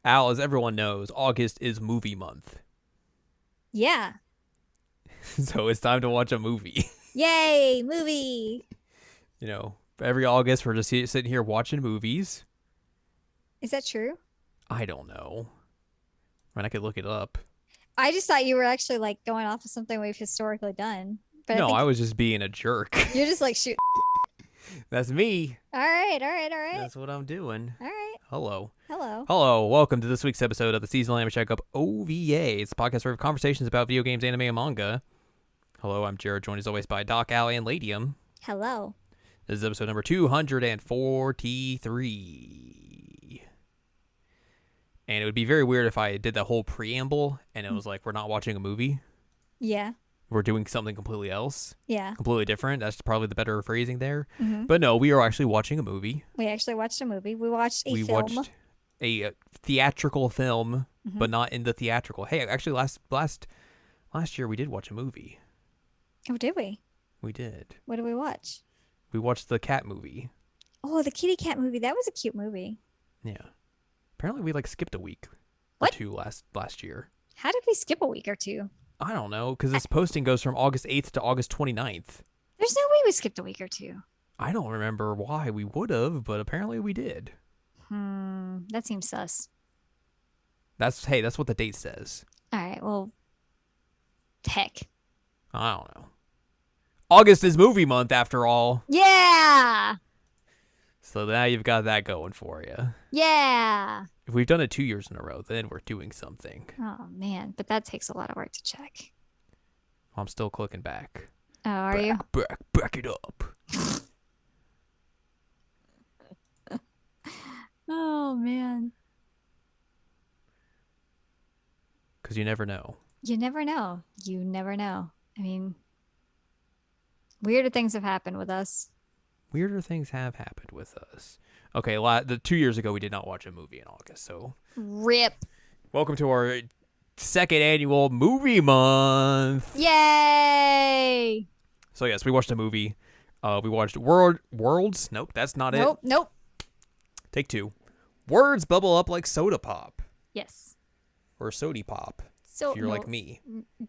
Al, as everyone knows, August is movie month. Yeah. So it's time to watch a movie. Yay, movie. Every August we're just sitting here watching movies. Is that true? I don't know. I mean, I could look it up. I just thought you were actually like going off of something we've historically done. But I No, I think was just being a jerk. you're just like, shoot. That's me. All right, all right, all right. That's what I'm doing. All right. Hello. Hello. Hello. Welcome to this week's episode of the Seasonal Anime Checkup OVA. It's a podcast where we have conversations about video games, anime, and manga. Hello, I'm Jared, joined as always by Doc, Al, and Ladium. Hello. This is episode number 243. And it would be very weird if I did the whole preamble and it was like, we're not watching a movie. Yeah. We're doing something completely else. Yeah. Completely different. That's probably the better phrasing there. Mm-hmm. But no, we are actually watching a movie. We actually watched a movie. We watched a film. Watched a theatrical film, Mm-hmm. but not in the theatrical. Hey, actually, last year we did watch a movie. Oh, did we? We did. What did we watch? We watched the cat movie. Oh, the kitty cat movie. That was a cute movie. Yeah. Apparently, we skipped a week What? or two last year. How did we skip a week or two? I don't know, because this posting goes from August 8th to August 29th. There's no way we skipped a week or two. I don't remember why we would have, but apparently we did. That seems sus. That's what the date says. All right, well, heck. I don't know. August is movie month after all. Yeah! So now you've got that going for you. Yeah! If we've done it 2 years in a row, then we're doing something. Oh, man, but that takes a lot of work to check. I'm still clicking back. Oh, are you? Back it up. Oh, man. Because you never know. You never know. You never know. I mean, weirder things have happened with us. Weirder things have happened with us. Okay, the 2 years ago we did not watch a movie in August, so Rip. welcome to our second annual movie month. Yay! So yes, we watched a movie. We watched Worlds. Nope, that's not it. Nope. Take two. Words bubble up like soda pop Yes. or sody pop. So If you're like me.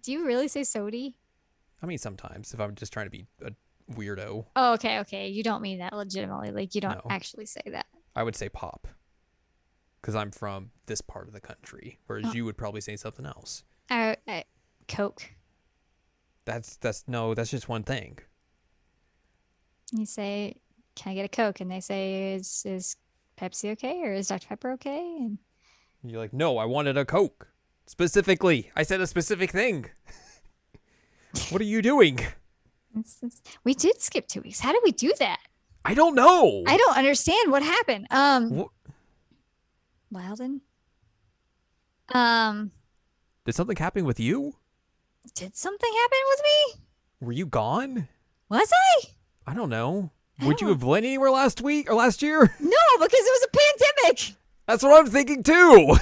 Do you really say sody? I mean, sometimes if I'm just trying to be a weirdo, Oh, okay. You don't mean that legitimately. Like, you don't No. actually say that. I would say pop. Because I'm from this part of the country, whereas you would probably say something else. Coke. That's just one thing. You say, "Can I get a Coke?" And they say, "Is Pepsi okay, or is Dr. Pepper okay?" And You're like, no, I wanted a Coke. Specifically, I said a specific thing. What are you doing? we did skip 2 weeks. How did we do that? I don't know. I don't understand what happened. Wh- Wilden. Did something happen with you? Did something happen with me? Were you gone? Was I? I don't know. I Would you don't- have went anywhere last week or last year? No, because it was a pandemic. That's what I'm thinking too.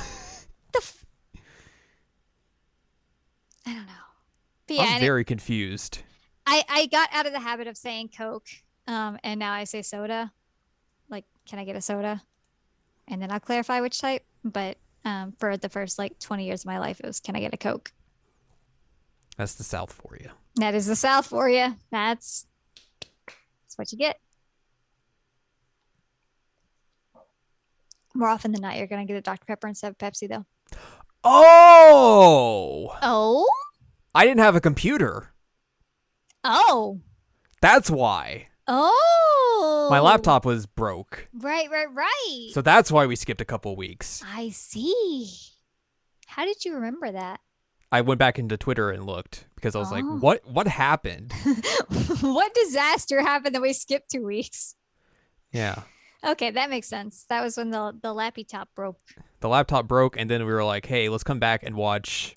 I don't know. But yeah, I'm very confused. I got out of the habit of saying Coke, and now I say soda. Like, can I get a soda? And then I'll clarify which type. But for the first 20 years of my life, it was, can I get a Coke? That's the South for you. That is the South for you. That's what you get. More often than not, you're gonna get a Dr. Pepper instead of Pepsi, though. Oh! Oh? I didn't have a computer. Oh. That's why. Oh. My laptop was broke. Right. So that's why we skipped a couple weeks. I see. How did you remember that? I went back into Twitter and looked because I was like, Oh. what happened? What disaster happened that we skipped 2 weeks? Yeah. Okay, that makes sense. That was when the lappy top broke. The laptop broke, and then we were like, hey, let's come back and watch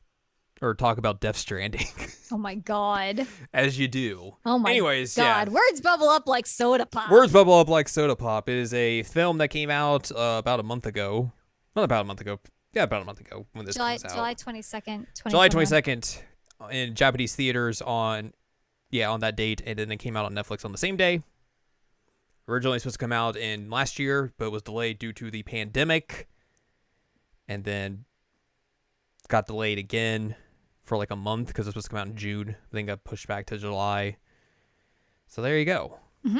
or talk about Death Stranding. Oh my god. As you do. Oh my Anyways, god. yeah. Words bubble up like soda pop. Words bubble up like soda pop. It is a film that came out about a month ago. Not about a month ago. Yeah, about a month ago when this comes out. July 22nd, July 2021. 22nd in Japanese theaters on that date, and then it came out on Netflix on the same day. Originally supposed to come out in last year, but was delayed due to the pandemic. and then got delayed again for like a month because it was supposed to come out in June. Then got pushed back to July. So there you go. Mm-hmm.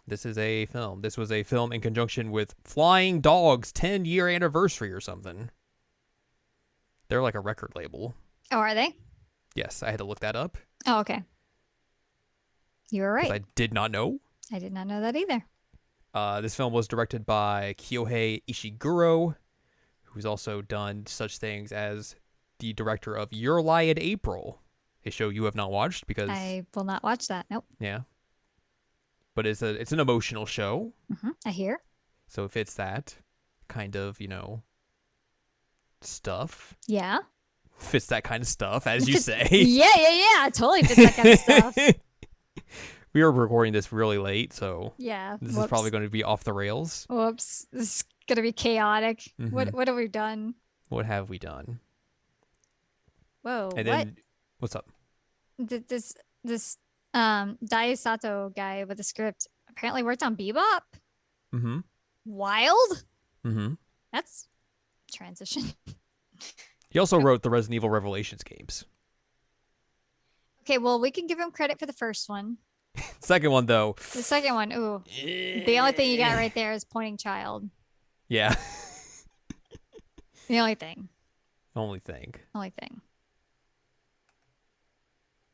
This is a film. This was a film in conjunction with Flying Dog's 10-year anniversary or something. They're like a record label. Oh, are they? Yes, I had to look that up. Oh, okay. You were right. I did not know. I did not know that either. This film was directed by Kyohei Ishiguro, who's also done such things as the director of Your Lie in April, a show you have not watched because I will not watch that. Nope. yeah, but it's an emotional show, I hear. so it fits that kind of stuff. Yeah. Fits that kind of stuff, as you say. Yeah. Totally fits that kind of stuff. We are recording this really late, so Yeah. this is probably going to be off the rails. Whoops. This is gonna be chaotic. Mhm. What have we done? What have we done? Whoa. And what? then, what's up? This Dai Sato guy with the script apparently worked on Bebop. Mm-hmm. Wild? Mm-hmm. That's transition. He also wrote the Resident Evil Revelations games. Okay, well, we can give him credit for the first one. Second one, though. The second one, ooh. The only thing you got right there is pointing child. Yeah. The only thing. Only thing. Only thing.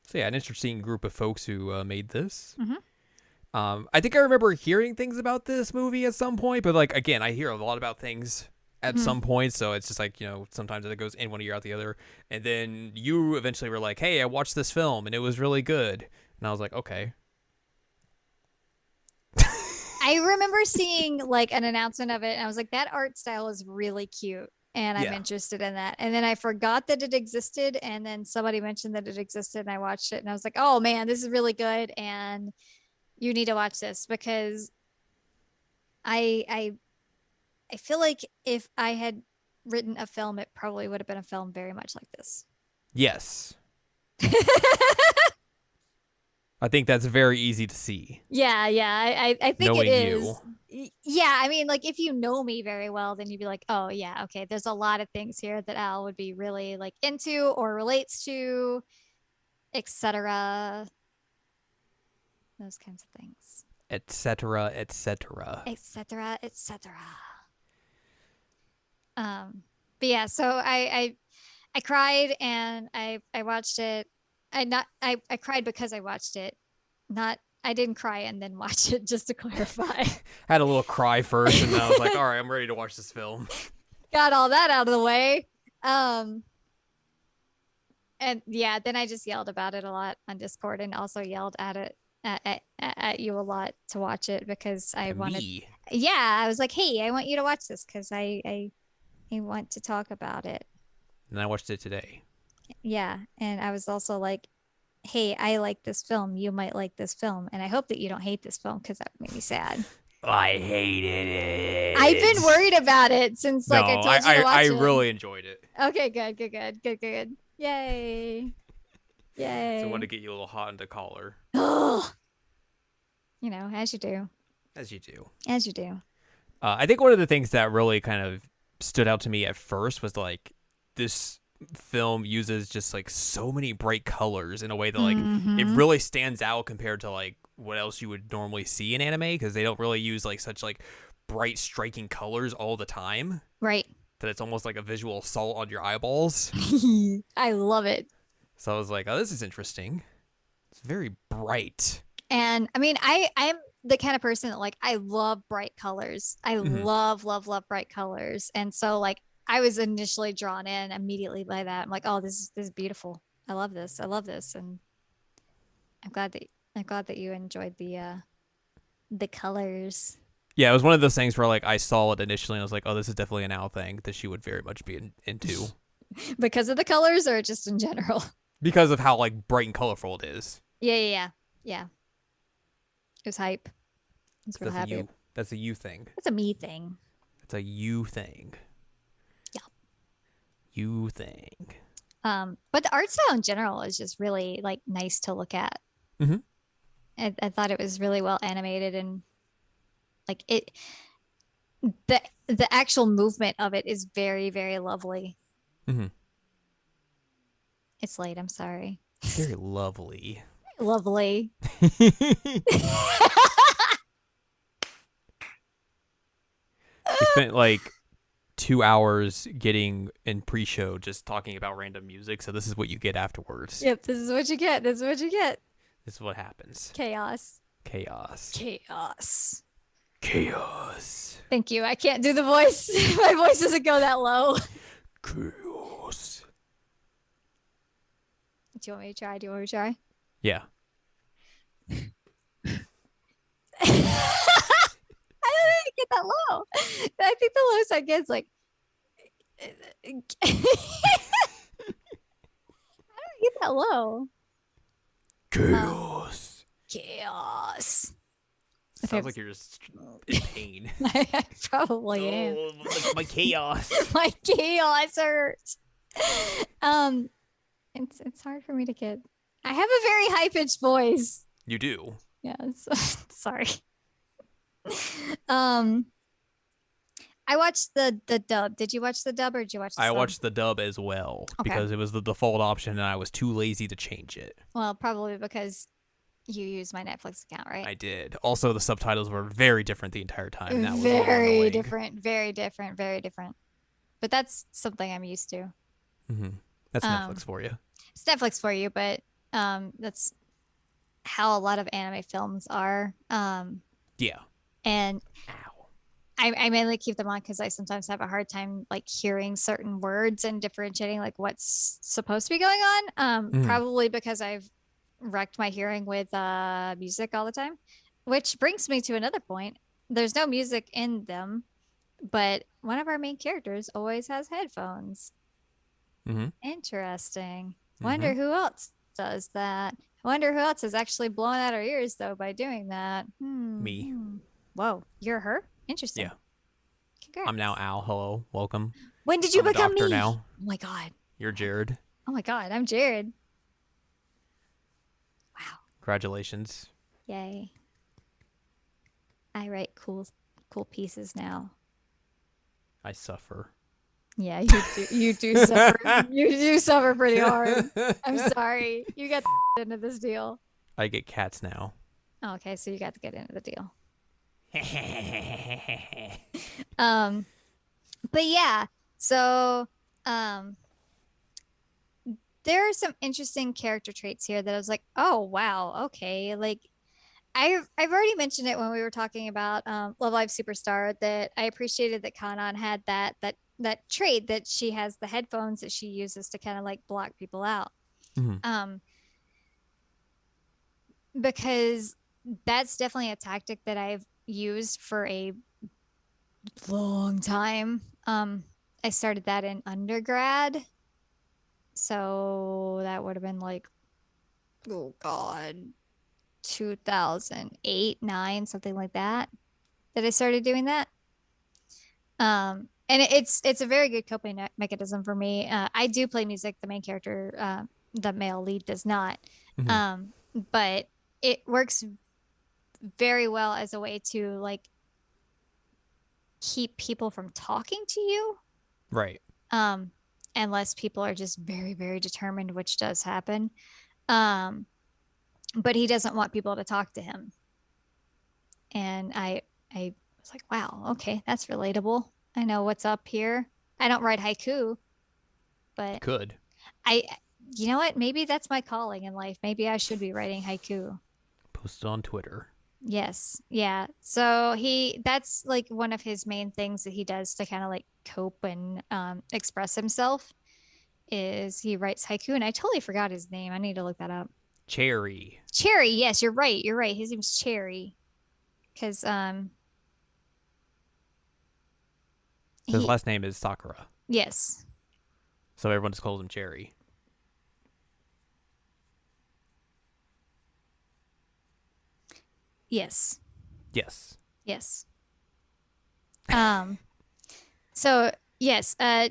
So yeah, an interesting group of folks who made this. Mm-hmm. I think I remember hearing things about this movie at some point, but like again, I hear a lot about things at some point, so it's just like sometimes it goes in one ear out the other. And then you eventually were like, "Hey, I watched this film and it was really good," and I was like, "Okay." I remember seeing like an announcement of it, and I was like, "That art style is really cute." And I'm interested in that. And then I forgot that it existed. And then somebody mentioned that it existed and I watched it and I was like, oh man, this is really good. And you need to watch this because I feel like if I had written a film, it probably would have been a film very much like this. Yes. I think that's very easy to see. Yeah. I think Knowing it is. you. Yeah, I mean, like if you know me very well, then you'd be like, oh yeah, okay, there's a lot of things here that Al would be really like into or relates to, etc. Those kinds of things. Etc. Etc. Etc. But yeah, so I cried and I watched it. I cried because I watched it. I didn't cry and then watch it, just to clarify. Had a little cry first, and then I was like, all right, I'm ready to watch this film. Got all that out of the way. And yeah, then I just yelled about it a lot on Discord and also yelled at it at you a lot to watch it because I wanted. Yeah, I was like, hey, I want you to watch this because I want to talk about it. And I watched it today. Yeah, and I was also like, hey, I like this film. You might like this film. And I hope that you don't hate this film because that made me sad. I hated it. I've been worried about it since I told you to watch it. I really enjoyed it. Okay, good. Yay. So I wanted to get you a little hot in the collar. As you do. As you do. As you do. I think one of the things that really kind of stood out to me at first was like this film uses just like so many bright colors in a way that like it really stands out compared to like what else you would normally see in anime because they don't really use like such like bright striking colors all the time, right? That it's almost like a visual assault on your eyeballs. I love it. So I was like, oh, this is interesting. It's very bright. And I mean, I'm the kind of person that like I love bright colors. I love bright colors. And so like I was initially drawn in immediately by that. I'm like, oh, this is beautiful. I love this. And I'm glad that you enjoyed the colors. Yeah, it was one of those things where like I saw it initially and I was like, oh, this is definitely an Al thing that she would very much be into. Because of the colors or just in general? Because of how like bright and colorful it is. Yeah. It was hype. I was real happy. That's a you thing. That's a me thing. That's a you thing. Yeah. You thing. But the art style in general is just really like nice to look at. I thought it was really well animated and like the actual movement of it is very, very lovely. Mm-hmm. It's late. I'm sorry. Very lovely. Lovely. We spent like 2 hours getting in pre-show just talking about random music, so this is what you get afterwards. Yep, this is what you get. This is what you get. This is what happens. Chaos. Chaos. Chaos. Chaos. Thank you. I can't do the voice. My voice doesn't go that low. Chaos. Do you want me to try? Do you want me to try? Yeah. I don't think I get that low. I think the lowest I get is like. I don't get that low. Chaos. Chaos. Sounds like you're just in pain. I probably am. My chaos. My chaos hurts. It's hard for me to get. I have a very high pitched voice. You do. Yes. Sorry. I watched the dub. Did you watch the dub or did you watch the I sub? watched the dub as well because it was the default option and I was too lazy to change it. Well, probably because you used my Netflix account, right? I did. Also, the subtitles were very different the entire time. And that was very different, very different, very different. But that's something I'm used to. Mm-hmm. That's Netflix for you. It's Netflix for you, but that's how a lot of anime films are. Yeah. And Ow. I mainly keep them on because I sometimes have a hard time like hearing certain words and differentiating like what's supposed to be going on. Probably because I've wrecked my hearing with music all the time, which brings me to another point. There's no music in them, but one of our main characters always has headphones. Mm-hmm. Interesting. Wonder who else does that. I wonder who else is actually blowing out our ears though by doing that. Me. Whoa, you're her? Interesting. Yeah. Congrats. I'm now Al. Hello. Welcome. When did you become me? Now. Oh my god. You're Jared. Oh my god, I'm Jared. Wow. Congratulations. Yay. I write cool pieces now. I suffer. Yeah, you do suffer. You do suffer pretty hard. I'm sorry. You got the into this deal. I get cats now. Oh, okay, so you got to get into the deal. But yeah, so there are some interesting character traits here that I was like, oh wow, okay. Like I've already mentioned it when we were talking about Love Live Superstar that I appreciated that Kanan had that trait that she has the headphones that she uses to kind of like block people out. Because that's definitely a tactic that I've used for a long time. I started that in undergrad. So that would have been like, oh God, 2008, 9, something like that I started doing that. And it's a very good coping mechanism for me. I do play music. The main character, the male lead, does not. But it works very well as a way to like keep people from talking to you. Right. Unless people are just very, very determined, which does happen. But he doesn't want people to talk to him. And I was like, wow, okay, that's relatable. I know what's up here. I don't write haiku, but could. You know what? Maybe that's my calling in life. Maybe I should be writing haiku. Post it on Twitter. Yes. Yeah. So that's like one of his main things that he does to kind of like cope and express himself is he writes haiku. And I totally forgot his name. I need to look that up. Cherry. Yes, you're right. His name's Cherry. Because his last name is Sakura. Yes. So everyone just calls him Cherry. Yes. Yes. Yes. So yes, a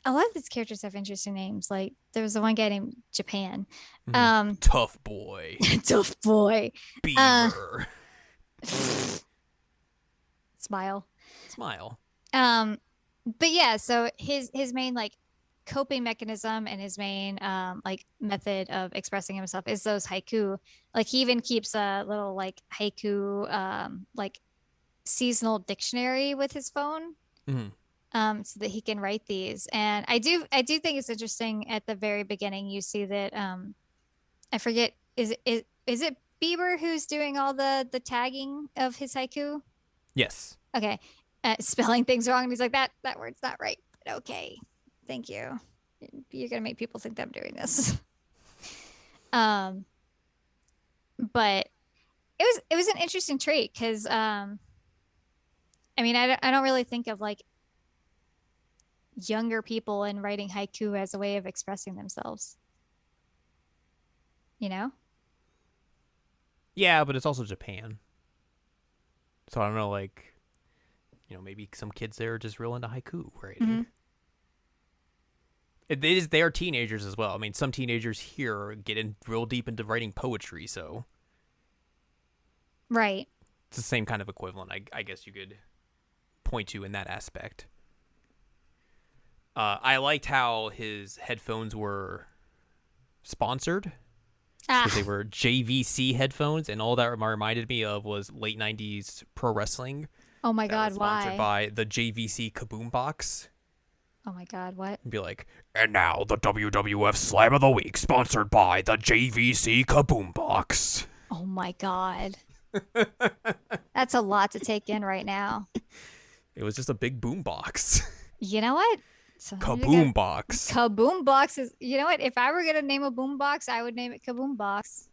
lot of these characters have interesting names. Like there was the one guy named Japan. Tough boy. Tough boy. Beaver. Smile. Smile. Um, but yeah, so his main like coping mechanism and his main like method of expressing himself is those haiku. Like he even keeps a little like haiku like seasonal dictionary with his phone Mm-hmm. so that he can write these. And I do think it's interesting at the very beginning you see that I forget is it Bieber who's doing all the tagging of his haiku? Yes. Okay. Spelling things wrong and he's like that word's not right. But okay. Thank you. You're going to make people think that I'm doing this. um but it was an interesting trait cuz I mean I don't really think of like younger people and writing haiku as a way of expressing themselves, you know? Yeah, but it's also Japan. So I don't know, like, maybe some kids there are just real into haiku Mm-hmm. writing. They are teenagers as well. I mean, some teenagers here get in real deep into writing poetry, so Right. it's the same kind of equivalent, I guess you could point to in that aspect. I liked how his headphones were sponsored Ah, because they were JVC headphones, and all that reminded me of was late '90s pro wrestling oh my that was God, sponsored why? by the JVC Kaboom Box. Oh my God, what? And be like, and now the WWF Slam of the Week, sponsored by the JVC Kaboom Box. Oh my God. That's a lot to take in right now. It was just a big boom box. You know what? Sometimes you got Kaboom box. Kaboom box is, you know what? If I were gonna name a boom box, I would name it Kaboom box.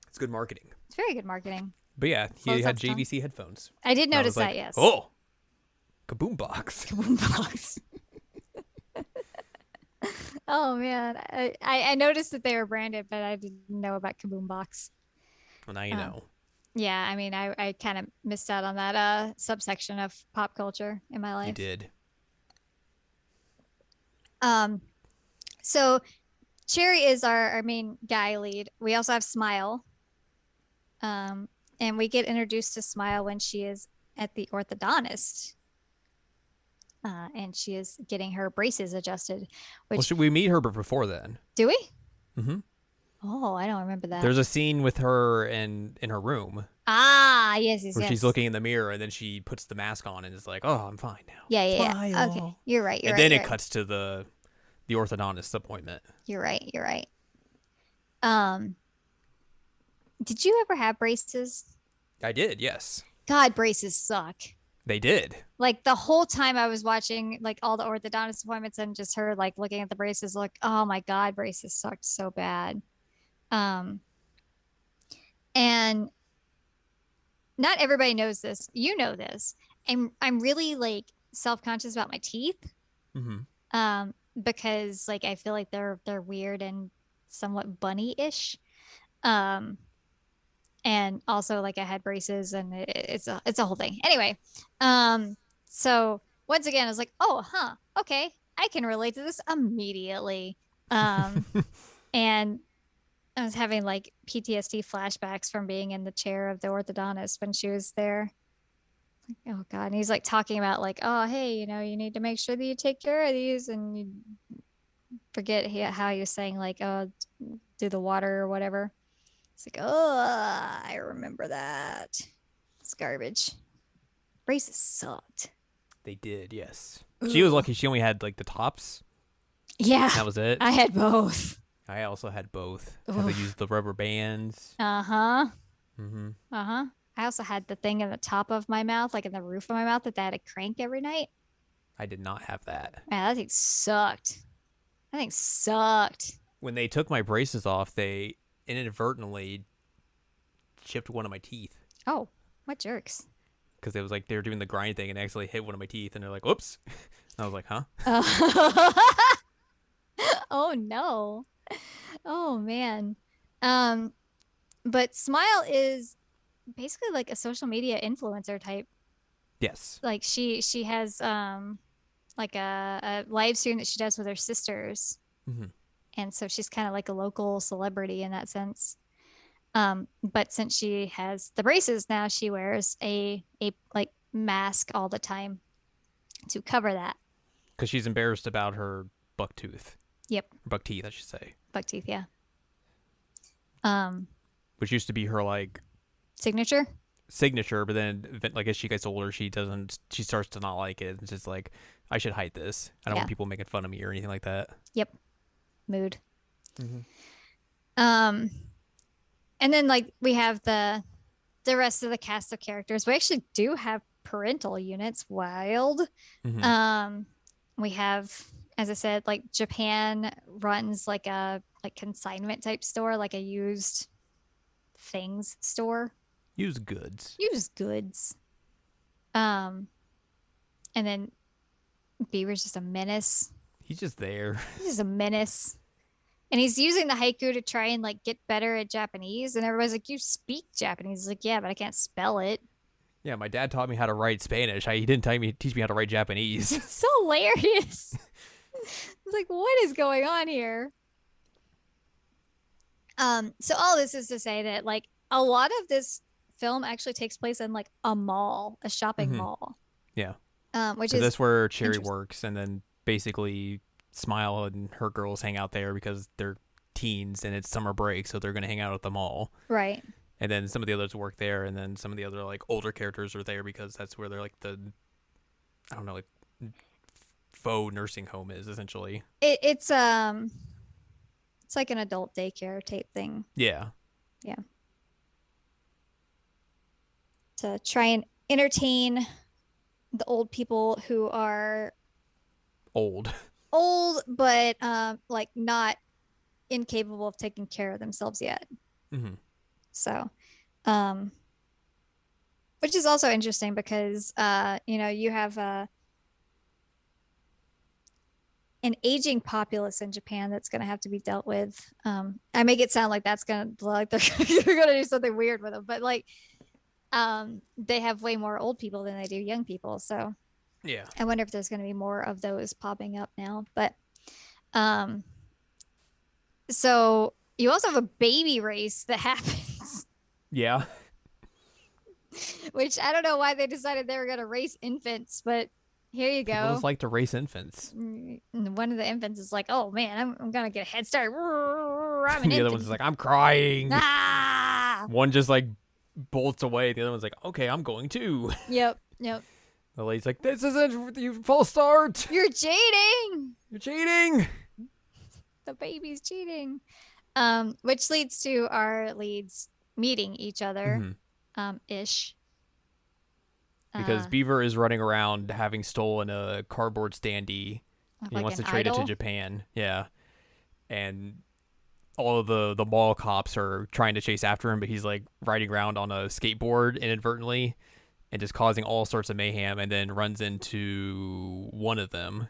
It's good marketing. It's very good marketing. But yeah, he Close had off tongue. JVC headphones. I did And I was notice that, like, yes. oh, Kaboom box. Kaboom box. Oh man, I noticed that they were branded, but I didn't know about Kaboom box. Well, now you Um, know. yeah, I mean, I kind of missed out on that subsection of pop culture in my You life. did. Um, so Cherry is our main guy lead. We also have Smile. Um, and we get introduced to Smile when she is at the orthodontist. And she is getting her braces adjusted, Well, which should we meet her before then? do we? Mm-hmm. Oh, I don't remember that. There's a scene with her in her room Ah, yes, yes, where she's yes. looking in the mirror and then she puts the mask on and is like, "Oh, I'm fine now." Yeah, yeah, yeah. Okay, Smile. you're right. You're And right. then You're it right. cuts to the orthodontist appointment. You're right. You're right. Um, did you ever have braces? I did, yes. God, braces suck. They did. Like the whole time I was watching like all the orthodontist appointments and just her like looking at the braces, like, oh my God, braces sucked so bad. Um, and not everybody knows this. You know this. And I'm really like self-conscious about my teeth. Mm-hmm. Because like I feel like they're weird and somewhat bunny-ish. Um, and also like I had braces and it's a whole thing. Anyway, so once again, I was like, oh, huh, okay, I can relate to this immediately. Um, and I was having like PTSD flashbacks from being in the chair of the orthodontist when she was there. Oh God. And he's like talking about like, oh, hey, you need to make sure that you take care of these and you forget how he was saying like, oh, do the water or whatever. It's like, oh, I remember that. It's garbage. Braces sucked. They did, yes. She was Ugh. lucky she only had like the tops. Yeah, That was it. I had both. I also had both. Had to Oof. use the rubber bands. Uh-huh. Mm-hmm. Uh-huh. I also had the thing in the top of my mouth, like in the roof of my mouth, that I had to crank every night. I did not have that. Man, that thing sucked. That thing sucked. When they took my braces off, they inadvertently chipped one of my teeth Oh, what jerks. because it was like they were doing the grind thing and actually hit one of my teeth, and they're like, "Oops!" I was like, "Huh?" Oh no. Oh man. Um, but Smile is basically like a social media influencer type. Yes. Like she has like a live stream that she does with her sisters. Mm-hmm. And so she's kind of like a local celebrity in that sense. But since she has the braces now, she wears a like mask all the time. to cover that. Because she's embarrassed about her buck tooth. Yep. Buck teeth, I should say. Buck teeth, yeah. Which used to be her, like, Signature, but then, like, as she gets older, she starts to not like it. It's just like, I should hide this. I don't Yeah. want people making fun of me or anything like that. Yep. Mood. Mm-hmm. And then like we have the rest of the cast of characters. We actually do have parental units. Wild. Mm-hmm. We have, as I said, like Japan runs like a consignment type store, like a used things store. Used goods. Used goods. And then Beaver's just a menace. He's just there. He's just a menace. And he's using the haiku to try and like get better at Japanese. And everybody's like, you speak Japanese. He's like, yeah, but I can't spell it. Yeah, my dad taught me how to write Spanish. He didn't teach me how to write Japanese. It's so hilarious. It's like, what is going on here? So all this is to say that like a lot of this film actually takes place in like a mall, a shopping mall. Yeah. Which is that's where Cherry works, and then basically Smile and her girls hang out there because they're teens and it's summer break, so they're gonna hang out at the mall. Right. And then some of the others work there, and then some of the other like older characters are there because that's where they're like I don't know, like faux nursing home is essentially. It's like an adult daycare type thing. Yeah. Yeah. To try and entertain the old people who are old but like not incapable of taking care of themselves yet. Mm-hmm. So which is also interesting because you have an aging populace in Japan that's going to have to be dealt with. I make it sound like that's going to like they're going to do something weird with them, but like they have way more old people than they do young people. So yeah, I wonder if there's going to be more of those popping up now. But so you also have a baby race that happens. Yeah. Which I don't know why they decided they were going to race infants, but here you go. People just like to race infants. And one of the infants is like, "Oh man, I'm going to get a head start." I'm an the other one's like, "I'm crying." Ah! One just like bolts away. The other one's like, "Okay, I'm going too." Yep. The lady's like, "This isn't you false start. You're cheating. You're cheating. The baby's cheating." Which leads to our leads meeting each other, ish. Because Beaver is running around having stolen a cardboard standee. He wants to trade it to Japan. Yeah. And all of the mall cops are trying to chase after him, but he's like riding around on a skateboard inadvertently and just causing all sorts of mayhem, and then runs into one of them.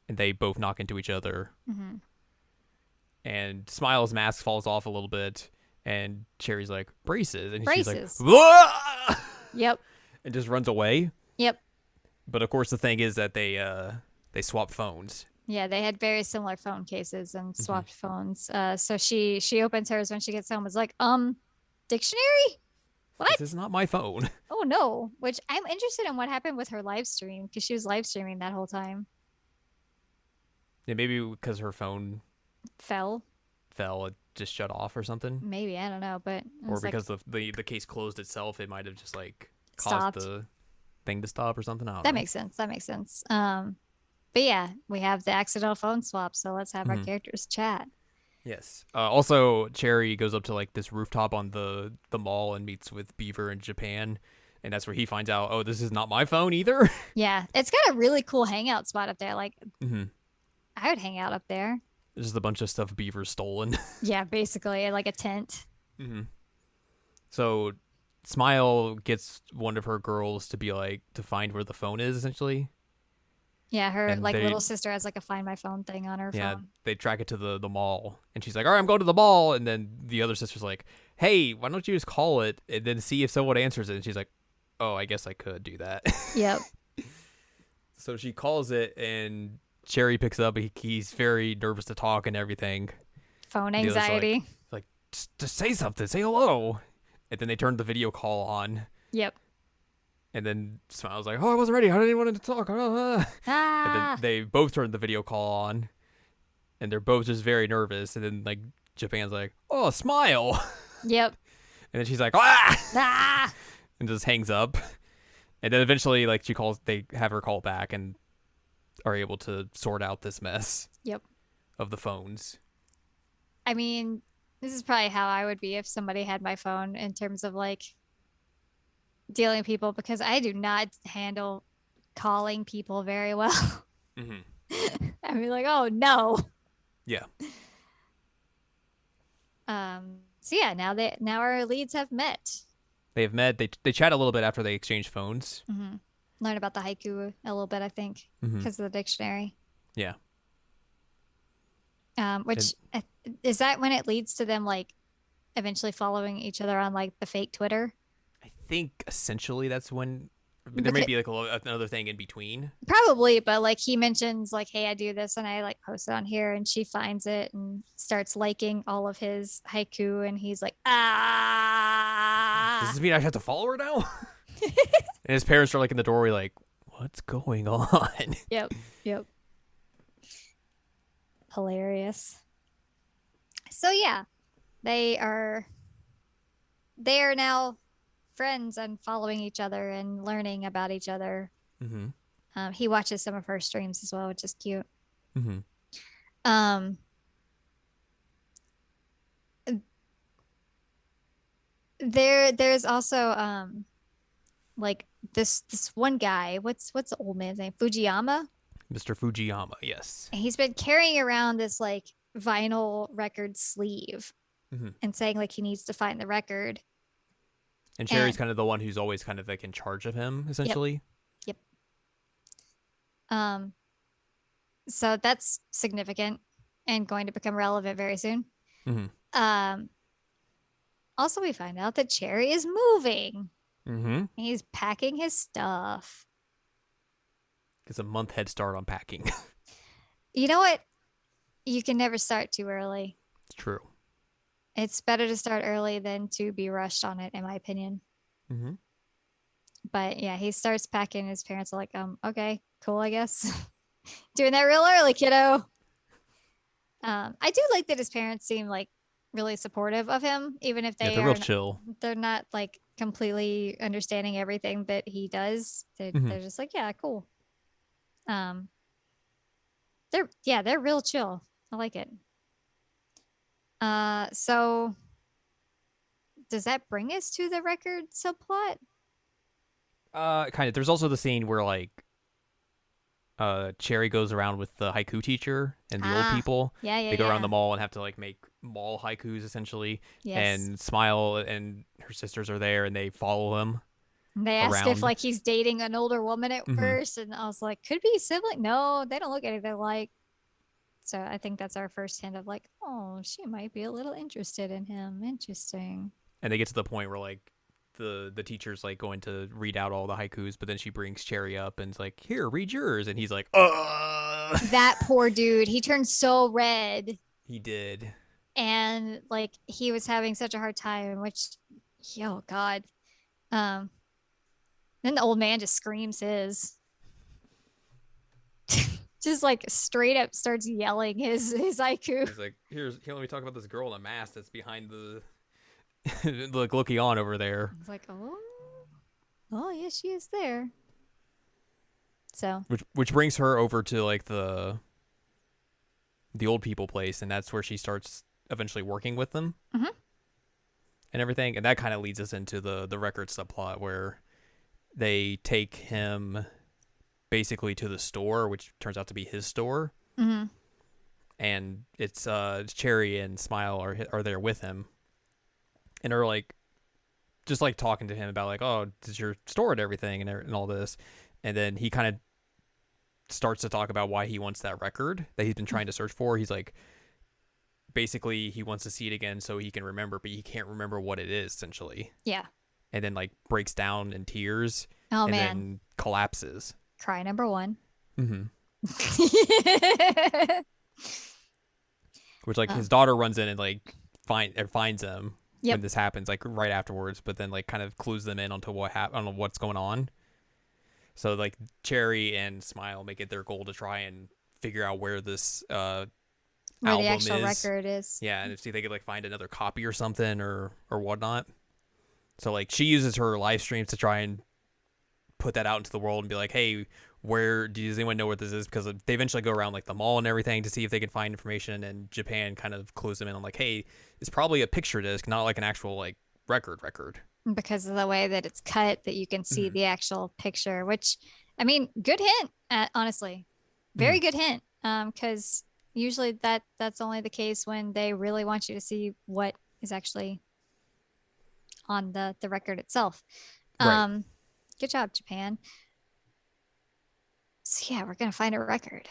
And they both knock into each other. Mm-hmm. And Smile's mask falls off a little bit. And Cherry's like, braces. And she's like, Whoa! Yep. And just runs away. Yep. But of course, the thing is that they swap phones. Yeah, they had very similar phone cases and swapped phones. So she opens hers when she gets home. Is like, dictionary? What? This is not my phone. Oh no! Which I'm interested in what happened with her live stream because she was live streaming that whole time. Yeah, maybe because her phone fell, it just shut off or something. Maybe, I don't know, but or because the case closed itself, it might have just like caused stopped the thing to stop or something. I don't know. Makes sense. That makes sense. But yeah, we have the accidental phone swap, so let's have our characters chat. Yes. Also, Cherry goes up to like this rooftop on the mall and meets with Beaver in Japan, and that's where he finds out, oh, this is not my phone either. Yeah, it's got a really cool hangout spot up there. Like, I would hang out up there. There's just a bunch of stuff Beaver's stolen. Yeah, basically, like a tent. So, Smile gets one of her girls to be like to find where the phone is, essentially. Yeah, her little sister has like a Find My Phone thing on her phone. Yeah, they track it to the mall, and she's like, "All right, I'm going to the mall." And then the other sister's like, "Hey, why don't you just call it and then see if someone answers it?" And she's like, "Oh, I guess I could do that." Yep. So she calls it, and Cherry picks up. He's very nervous to talk and everything. Phone anxiety. Like just say something, say hello. And then they turn the video call on. Yep. And then Smile's like, "Oh, I wasn't ready. I didn't want to talk." And then Ah. they both turn the video call on, and they're both just very nervous. And then like Japan's like, "Oh, Smile," Yep. and then she's like, "Ah," Ah. and just hangs up. And then eventually, like they have her call back and are able to sort out this mess Yep. of the phones. I mean, this is probably how I would be if somebody had my phone in terms of like dealing with people because I do not handle calling people very well. Mm-hmm. I'd be like, oh no. Yeah. So yeah, now our leads have met. They have met. They chat a little bit after they exchange phones. Mm-hmm. Learn about the haiku a little bit, I think, Mm-hmm. because of the dictionary. Yeah. Which is that when it leads to them like eventually following each other on like the fake Twitter? I think essentially that's when there may be like another thing in between. Probably, but like he mentions like, hey, I do this and I like post it on here and she finds it and starts liking all of his haiku and he's like, Does this mean I have to follow her now? And his parents are like in the doorway like, what's going on? Yep. Hilarious. So yeah, they are now friends and following each other and learning about each other. Mm-hmm. He watches some of her streams as well, which is cute. Mm-hmm. There's also like this one guy. What's the old man's name? Fujiyama. Mr. Fujiyama, yes. And he's been carrying around this like vinyl record sleeve Mm-hmm. and saying like he needs to find the record. And Cherry's kind of the one who's always kind of like in charge of him, essentially. Yep. So that's significant and going to become relevant very soon. Mm-hmm. Also, we find out that Cherry is moving. Mm-hmm. He's packing his stuff. Gets a month head start on packing. You know what? You can never start too early. It's true. It's better to start early than to be rushed on it, in my opinion. Mm-hmm. But yeah, he starts packing. His parents are like, okay, cool, I guess. Doing that real early, kiddo. I do like that his parents seem like really supportive of him, even if they're real chill. They're not like completely understanding everything that he does. They're just like, yeah, cool. They're real chill. I like it. So does that bring us to the record subplot? Kind of. There's also the scene where like Cherry goes around with the haiku teacher and the old people. Yeah. They go around the mall and have to like make mall haikus essentially. Yes. And Smile and her sisters are there and they follow him. They asked if like he's dating an older woman at Mhm. first, and I was like, could be a sibling. No, they don't look anything alike. So I think that's our first hint of like, oh, she might be a little interested in him. Interesting. And they get to the point where like the teacher's like going to read out all the haikus, but then she brings Cherry up and is like, here, read yours. And he's like, That poor dude. He turned so red. He did. And like he was having such a hard time, which, oh God. Then the old man just screams his. Just like straight up starts yelling his haiku. He's like, here, let me talk about this girl in a mask that's behind the like looking on over there. It's like, oh yeah, she is there. So which brings her over to like the old people place, and that's where she starts eventually working with them. Mm-hmm. And everything, and that kind of leads us into the record subplot where they take him basically to the store, which turns out to be his store. Mm-hmm. And it's Cherry and Smile are there with him, and are like just like talking to him about like, oh, this is your store and everything and all this. And then he kind of starts to talk about why he wants that record that he's been trying to search for. He's like, basically he wants to see it again so he can remember, but he can't remember what it is essentially. Yeah. And then like breaks down in tears. Oh, and man. Then collapses. Cry number one. Mm-hmm. Which like his daughter runs in and like finds him when this happens, like right afterwards, but then like kind of clues them in onto what's going on. So like Cherry and Smile make it their goal to try and figure out where this Where the album actual is. record is. Yeah, and see if they could like find another copy or something or whatnot. So like she uses her live streams to try and put that out into the world and be like, hey, where does anyone know what this is? Because they eventually go around like the mall and everything to see if they can find information. And Japan kind of clues them in on like, hey, it's probably a picture disc, not like an actual like record. Because of the way that it's cut, that you can see Mm-hmm. the actual picture, which, I mean, good hint, honestly. Mm-hmm. Very good hint. Because usually that's only the case when they really want you to see what is actually on the record itself. Right. Um, Good job, Japan. So yeah, we're gonna find a record.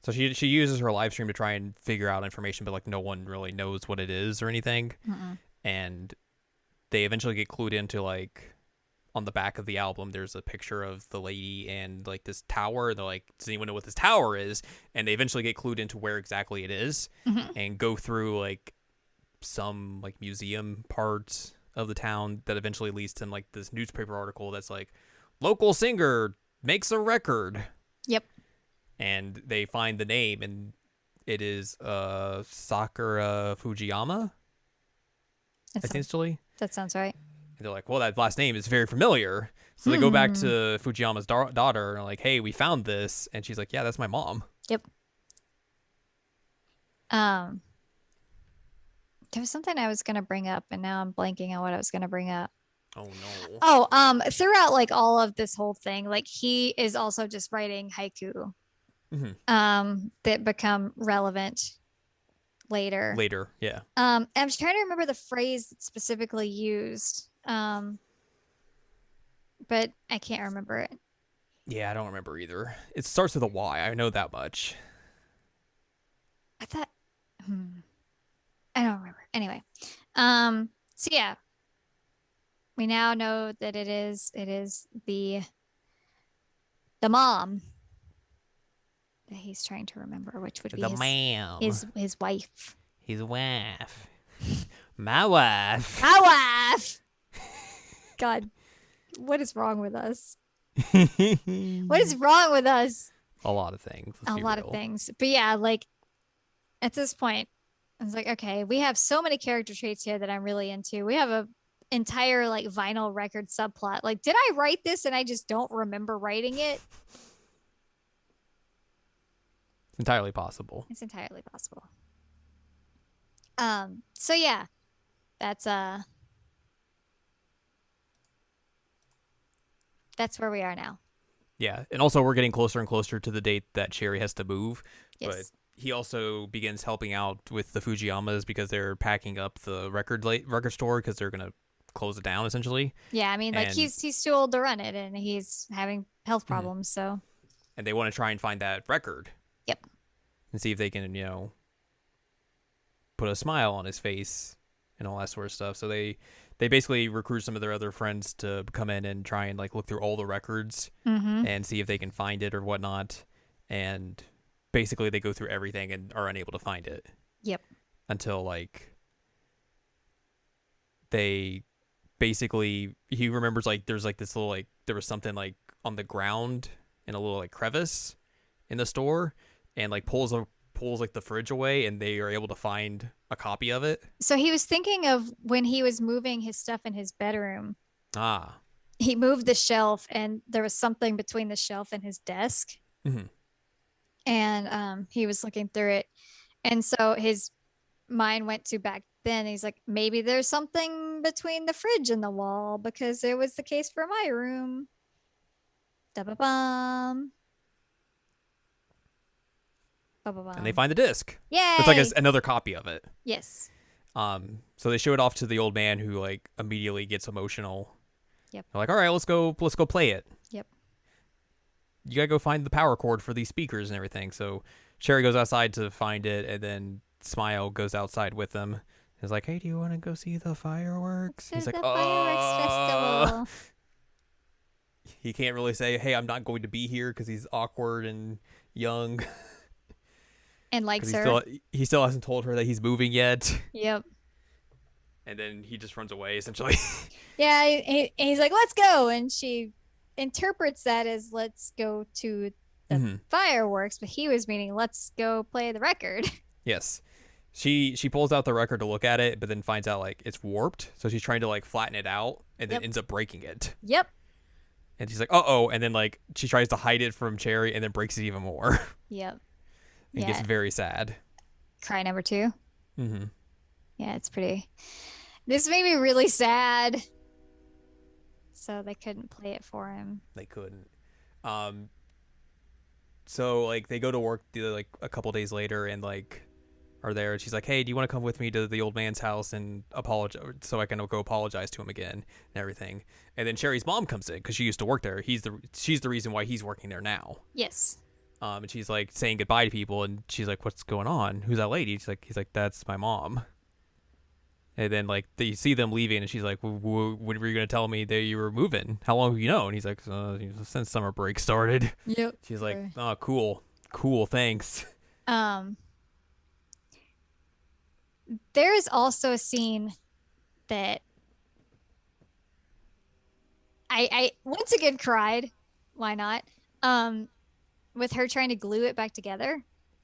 So she uses her live stream to try and figure out information, but like no one really knows what it is or anything. Mm-mm. And they eventually get clued into like on the back of the album there's a picture of the lady and like this tower, and they're like, does anyone know what this tower is? And they eventually get clued into where exactly it is Mm-hmm. and go through like some like museum parts of the town that eventually leads to like this newspaper article that's like local singer makes a record. Yep. And they find the name, and it is Sakura Fujiyama That sounds, essentially. that sounds right. And they're like, well, that last name is very familiar. So they go back to Fujiyama's daughter and are like, hey, we found this. And she's like, yeah, that's my mom. Yep. Um, there was something I was gonna bring up, and now I'm blanking on what I was gonna bring up. Oh, no. Oh, throughout like all of this whole thing, like he is also just writing haiku, Mm-hmm. that become relevant later. Later, yeah. I'm just trying to remember the phrase that's specifically used. But I can't remember it. Yeah, I don't remember either. It starts with a Y. I know that much. I thought, I don't remember. Anyway, so yeah, we now know that it is the mom that he's trying to remember, which would be The ma'am. his wife. His wife. My wife. My wife. God, what is wrong with us? What is wrong with us? A lot of things. A lot of things. But yeah, like at this point, I was like, okay, we have so many character traits here that I'm really into. We have a entire like vinyl record subplot. Like, did I write this and I just don't remember writing it? Entirely possible. It's entirely possible. So yeah, that's where we are now. Yeah, and also we're getting closer and closer to the date that Cherry has to move. Yes. But he also begins helping out with the Fujiyamas because they're packing up the record store because they're gonna close it down essentially. Yeah, I mean, like And- he's too old to run it, and he's having health problems. So And they want to try and find that record. Yep. And see if they can, put a smile on his face and all that sort of stuff. So they basically recruit some of their other friends to come in and try and like look through all the records and see if they can find it or whatnot. And basically they go through everything and are unable to find it. Yep. Until like they basically he remembers like there's like this little like there was something like on the ground in a little like crevice in the store, and like pulls like the fridge away, and they are able to find a copy of it. So he was thinking of when he was moving his stuff in his bedroom. Ah. He moved the shelf, and there was something between the shelf and his desk. Mm-hmm. And he was looking through it, and so his mind went to back then. He's like, maybe there's something between the fridge and the wall, because it was the case for my room. Da-ba-bum. And they find the disc. Yay! It's like another copy of it. Yes. So they show it off to the old man, who like immediately gets emotional. Yep. They're like, all right, let's go play it. Yep. You gotta go find the power cord for these speakers and everything. So Cherry goes outside to find it, and then Smile goes outside with them. He's like, hey, do you want to go see the fireworks? He's like, fireworks festival. He can't really say, hey, I'm not going to be here, because he's awkward and young. And likes her. He still hasn't told her that he's moving yet. Yep. And then he just runs away, essentially. Yeah, he's like, let's go. And she interprets that as let's go to the Hmm. fireworks, but he was meaning let's go play the record. Yes. She pulls out the record to look at it, but then finds out like it's warped. So she's trying to like flatten it out, and then Yep. ends up breaking it. Yep. And she's like, "Uh oh!" And then like she tries to hide it from Cherry, and then breaks it even more, Yep. and gets Yeah. very sad. Cry number 2. Hmm. Yeah, it's pretty. This made me really sad. So they couldn't play it for him. They couldn't. Um. So like they go to work like a couple days later, and like are there. And she's like, "Hey, do you want to come with me to the old man's house and apologize so I can go apologize to him again and everything?" And then Cherry's mom comes in because she used to work there. She's the reason why he's working there now. Yes. And she's like saying goodbye to people, and she's like, "What's going on? Who's that lady?" He's like, "That's my mom." And then like they see them leaving, and she's like, "When were you gonna tell me that you were moving? How long have you known?" And he's like, "Since summer break started." Yep. She's like, "Oh, cool, thanks." Um, there is also a scene that I once again cried. Why not? Um, with her trying to glue it back together.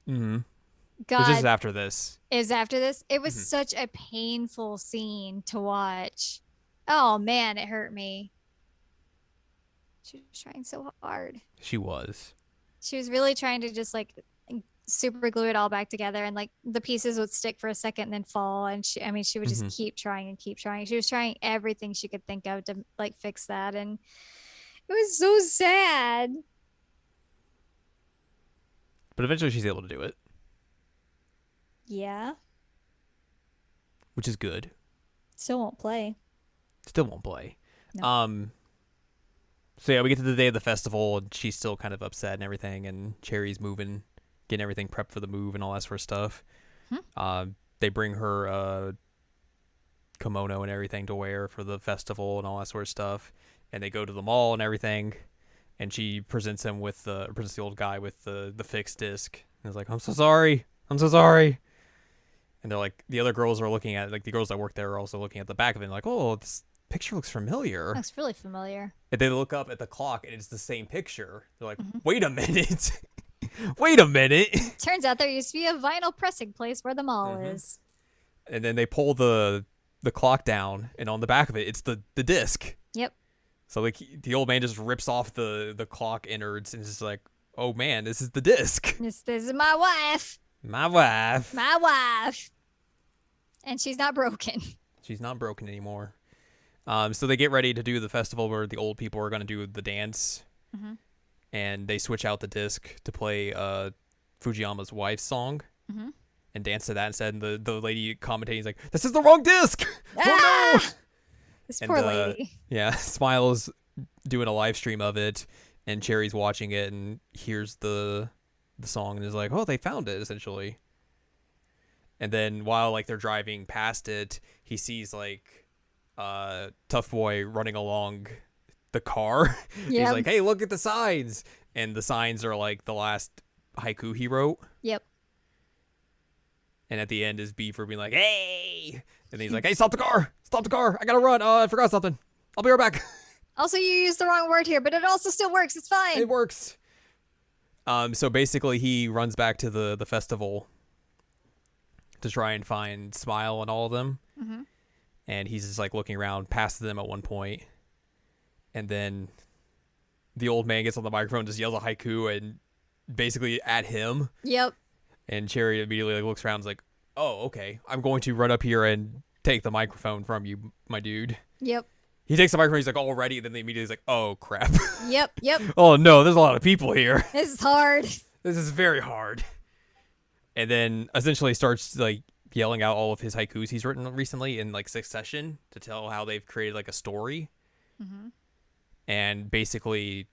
Mm-hmm. But this is God, after this. is after this. It was Mhm. such a painful scene to watch. Oh man, it hurt me. She was trying so hard. She was. She was really trying to just like super glue it all back together, and like the pieces would stick for a second and then fall, and I mean she would just Hmm. keep trying and keep trying. She was trying everything she could think of to like fix that, and it was so sad. But eventually she's able to do it, Yeah. which is good. Still won't play. Still won't play. No. So yeah, we get to the day of the festival, and she's still kind of upset and everything, and Cherry's moving, getting everything prepped for the move and all that sort of stuff. They bring her kimono and everything to wear for the festival and all that sort of stuff, and they go to the mall and everything, and she presents the old guy with the fixed disc, and is like, I'm so sorry. And they're like, the other girls are looking at it, like the girls that work there are also looking at the back of it, and like, oh, this picture looks familiar. Looks really familiar. And they look up at the clock, and it's the same picture. They're like, Mhm. wait a minute. Wait a minute. Turns out there used to be a vinyl pressing place where the mall Mhm. is. And then they pull the clock down, and on the back of it, it's the disc. Yep. So like the old man just rips off the clock innards and is just like, oh man, this is the disc. This is my wife. My wife. My wife. And she's not broken. She's not broken anymore. So they get ready to do the festival where the old people are going to do the dance. Mhm. And they switch out the disc to play Fujiyama's wife's song. Mhm. And dance to that instead. And the lady commentating is like, this is the wrong disc. Oh no. Ah! This And, poor lady. Yeah, Smile's doing a live stream of it, and Cherry's watching it and hears the song and is like, oh, they found it, essentially. And then while like they're driving past it, he sees like Tough Boy running along the car. He's Yep. like, hey, look at the signs. And the signs are like the last haiku he wrote. Yep. And at the end is Beaver being like, hey. And he's like, hey, stop the car. Stop the car. I gotta run. I forgot something. I'll be right back. Also, you used the wrong word here, but it also still works. It's fine. It works. So basically he runs back to the festival to try and find Smile and all of them. Mhm. And he's just like looking around past them at one point. And then the old man gets on the microphone, just yells a haiku and basically at him. Yep. And Cherry immediately like, looks around and is like, oh, okay. I'm going to run up here and take the microphone from you, my dude. Yep. He takes the microphone, he's like, all ready. And then they immediately is like, oh, crap. Yep. Yep. Oh, no, there's a lot of people here. This is hard. This is very hard. And then essentially starts like yelling out all of his haikus he's written recently in like succession to tell how they've created like a story. Mm-hmm. And basically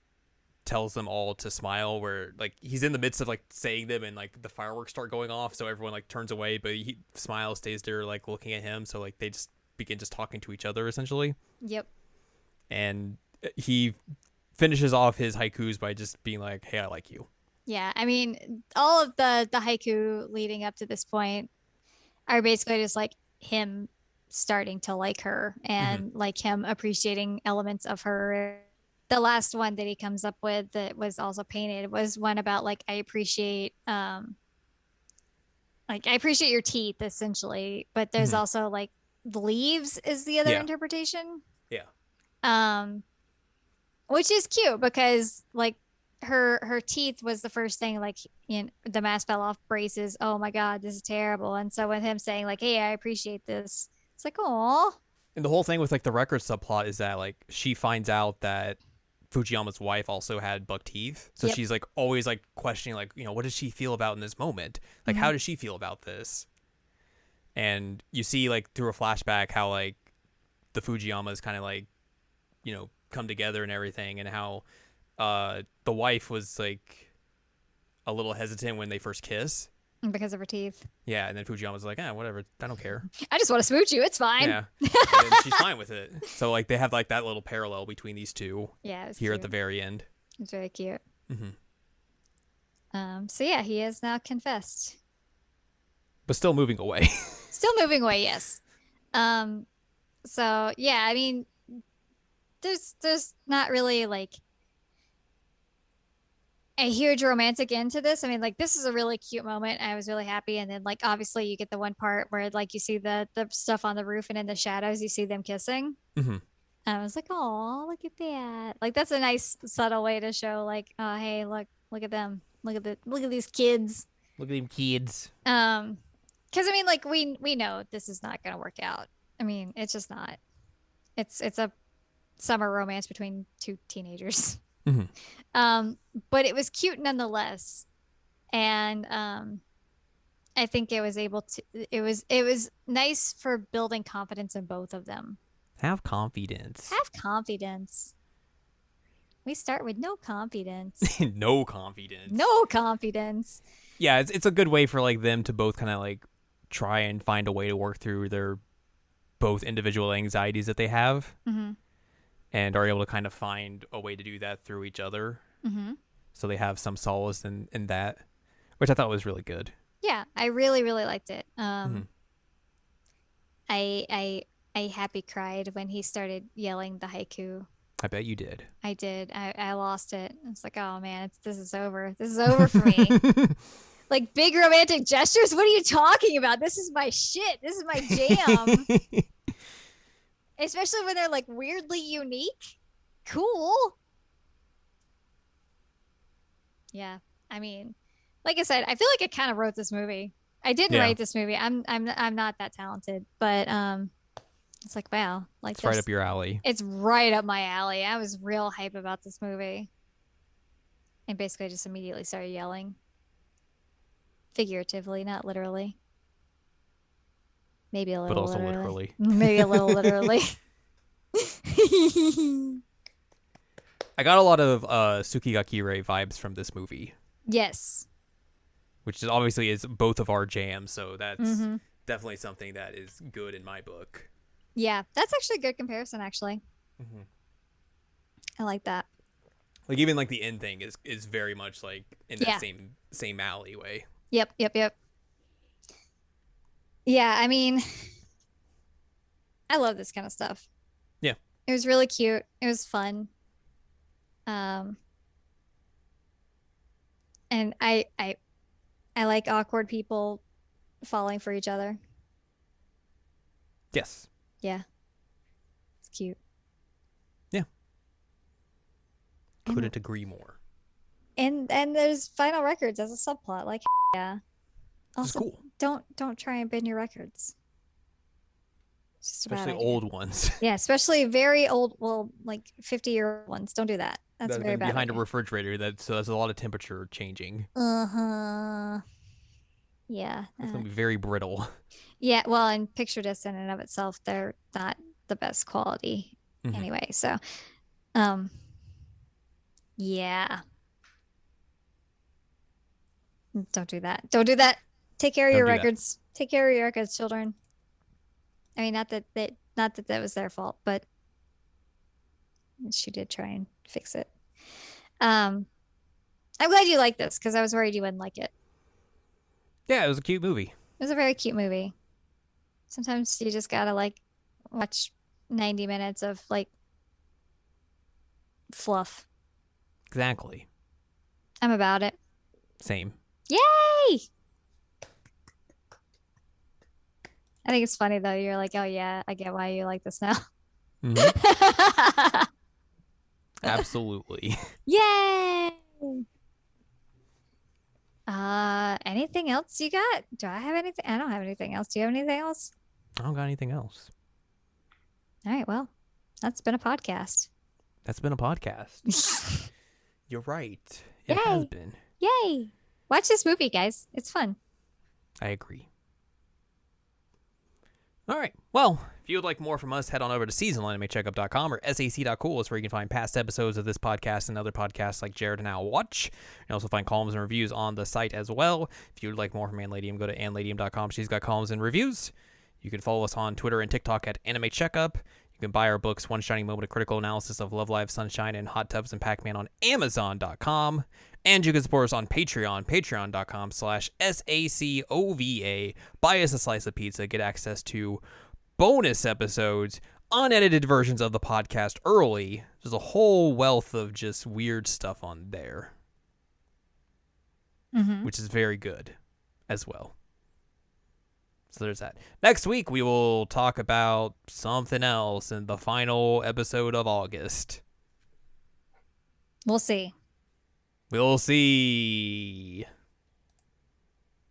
tells them all to smile, where like he's in the midst of like saying them and like the fireworks start going off, so everyone like turns away, but Smile stays there like looking at him, so like they just begin just talking to each other essentially. Yep. And he finishes off his haikus by just being like, hey, I like you. Yeah. I mean, all of the haiku leading up to this point are basically just like him starting to like her and like him appreciating elements of her the last one that he comes up with that was also painted was one about like I appreciate your teeth essentially, but there's Hmm. also like the leaves is the other Yeah. interpretation. Yeah. Um, which is cute because like her teeth was the first thing like the mask fell off braces. Oh my god, this is terrible. And so with him saying like, "Hey, I appreciate this," it's like, "Oh, And the whole thing with like the record subplot is that like she finds out that Fujiyama's wife also had buck teeth. So yep." she's like always like questioning like, what does she feel about in this moment? Like Mm-hmm. how does she feel about this? And you see like through a flashback how like the Fujiyamas kind of like, come together and everything, and how the wife was like a little hesitant when they first kiss. Because of her teeth. Yeah, and then Fujiyama's like, whatever, I don't care. I just want to smooch you. It's fine. Yeah. And then she's fine with it. So like they have like that little parallel between these two Yeah, it was here at cute. the very end. It's very cute. Hmm. So yeah, he has now confessed. But still moving away. Still moving away, yes. Um, so yeah, I mean, there's not really like a huge romantic end to this. I mean, like this is a really cute moment. I was really happy, and then like obviously you get the one part where like you see the stuff on the roof, and in the shadows you see them kissing. Hmm. And I was like, oh, look at that! Like that's a nice subtle way to show like, oh hey, look at them, look at these kids. Look at them kids. Because I mean, like we know this is not gonna work out. I mean, it's just not. It's a summer romance between two teenagers. Hmm. Um, but it was cute nonetheless, and I think it was able to. It was nice for building confidence in both of them. Have confidence. Have confidence. We start with no confidence. No confidence. No confidence. Yeah, it's a good way for like them to both kind of like try and find a way to work through their both individual anxieties that they have, Mm-hmm. and are able to kind of find a way to do that through each other. Mm-hmm. So they have some solace in that, which I thought was really good. Yeah, I really really liked it. Hmm. I happy cried when he started yelling the haiku. I bet you did. I did. I lost it. I was like, oh man, this is over. This is over for me. Like big romantic gestures. What are you talking about? This is my shit. This is my jam. Especially when they're like weirdly unique. Cool. Yeah. I mean, like I said, I feel like I kind of wrote this movie. I didn't Yeah, write this movie. I'm not that talented, but it's like wow, like it's right this up your alley. it's right up my alley. I was real hype about this movie. And basically just immediately started yelling. Figuratively, not literally. Maybe a But little also literally. literally. Maybe a little literally. I got a lot of Tsukigakure vibes from this movie, Yes. which is obviously is both of our jams. So that's Hmm. definitely something that is good in my book. Yeah, that's actually a good comparison, actually. Hmm. I like that. Like even like the end thing is very much like in that Yeah. same alleyway. Yep, yep, yep. Yeah, I mean, I love this kind of stuff. Yeah. It was really cute. It was fun. Um, and I like awkward people falling for each other. Yes. Yeah, it's cute. Yeah. And Couldn't agree more. and there's vinyl records as a subplot. Like yeah. Which is Also, cool. don't try and bend your records. It's just a bad Especially idea. old ones Yeah, especially very old, well, like 50-year-old ones. Don't do that. That's that a have very been bad behind a idea. refrigerator. So that's a lot of temperature changing. Uh-huh. Yeah. It's gonna be very brittle. Yeah, well, and picture discs in and of itself, they're not the best quality Mhm. anyway. So, um, yeah. Don't do that. Don't do that. Take care of Don't your do that. records. Take care of your records, children. I mean, not that was their fault, but she did try and fix it. I'm glad you like this because I was worried you wouldn't like it. Yeah, it was a cute movie. It was a very cute movie. Sometimes you just gotta like watch 90 minutes of like fluff. Exactly. I'm about it. Same. Yay! I think it's funny though. You're like, oh yeah, I get why you like this now. Mm-hmm. Absolutely. Yay! Anything else you got? Do I have anything? I don't have anything else. Do you have anything else? I don't got anything else. All right, well, that's been a podcast. That's been a podcast. You're right. It Yay! has been. Yay! Watch this movie, guys. It's fun. I agree. All right. Well, if you would like more from us, head on over to seasonalanimeCheckup.com or sac.cool. It's where you can find past episodes of this podcast and other podcasts like Jared and Al Watch. You can also find columns and reviews on the site as well. If you would like more from Anladium, go to anladium.com. She's got columns and reviews. You can follow us on Twitter and TikTok at Anime Checkup. You can buy our books, One Shining Moment, a critical analysis of Love Live, Sunshine, and Hot Tubs and Pac-Man on Amazon.com. And you can support us on Patreon, patreon.com/SACOVA. Buy us a slice of pizza, get access to bonus episodes, unedited versions of the podcast early. There's a whole wealth of just weird stuff on there, which is very good as well. So there's that. Next week, we will talk about something else in the final episode of August. We'll see. We'll see.